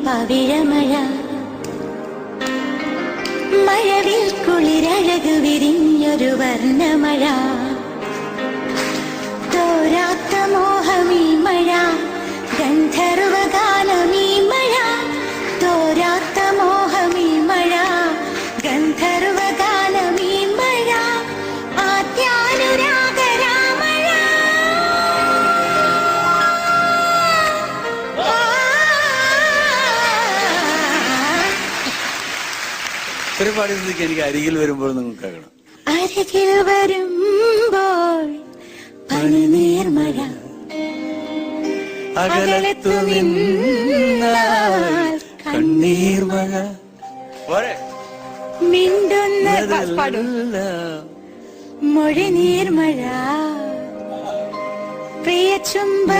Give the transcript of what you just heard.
പവിഴമഴ മഴവിൽ കുളിരഴകു വിരിഞ്ഞൊരു വർണ്ണമഴ തോരാത്ത മോഹമീ മഴ ഗന്ധർവഗാനമീ മഴ തോരാത്ത മോഹമീ മഴ ഗന്ധർവഗാനമീ മഴ ആദ്യാനുരാഗരാമഴ പാടിയ സ്ഥിതിക്ക് എനിക്ക് അരികിൽ വരുമ്പോൾ നിങ്ങൾക്ക് കേൾക്കണം. അരികിൽ വരുമ്പോൾ പനിനീർമഴ അകലത്തു നിന്നാൽ കണ്ണീർമഴ മിണ്ടുന്ന മൊഴിനീർമഴ പ്രിയ ചുംബ